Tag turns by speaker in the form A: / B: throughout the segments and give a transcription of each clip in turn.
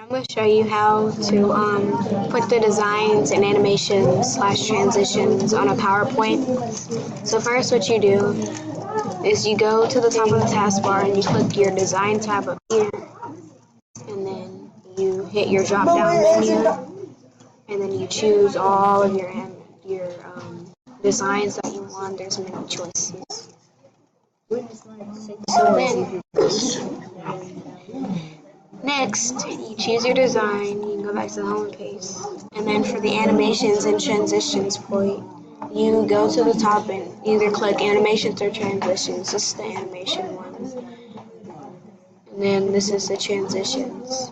A: I'm going to show you how to put the designs and animations / transitions on a PowerPoint. So first what you do is you go to the top of the taskbar and you click your design tab up here, and then you hit your drop down menu, and then you choose all of your designs that you want. There's many choices. So then next, you choose your design, you can go back to the home page, and then for the animations and transitions point, you go to the top and either click animations or transitions. This is the animation one, and then this is the transitions.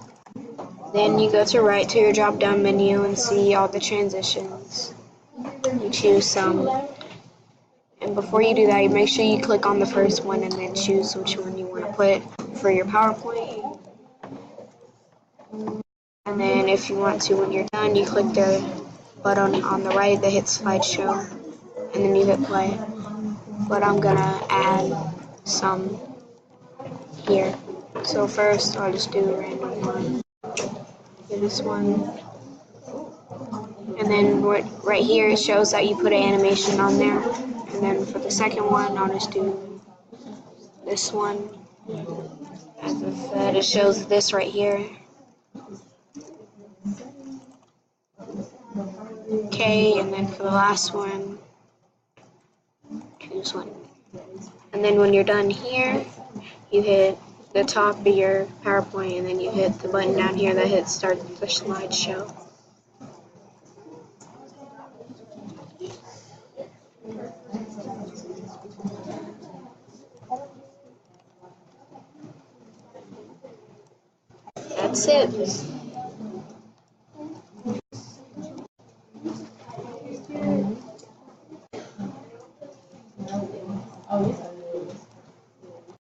A: Then you go to right to your drop down menu and see all the transitions. You choose some, and before you do that, you make sure you click on the first one and then choose which one you want to put for your PowerPoint. And then if you want to, when you're done, you click the button on the right that hits slideshow, and then you hit play. But I'm gonna add some here. So first, I'll just do a random one. Do this one. And then right here, it shows that you put an animation on there. And then for the second one, I'll just do this one. As I said, it shows this right here. Okay, and then for the last one, choose one. And then when you're done here, you hit the top of your PowerPoint, and then you hit the button down here that hits start the slideshow. That's it.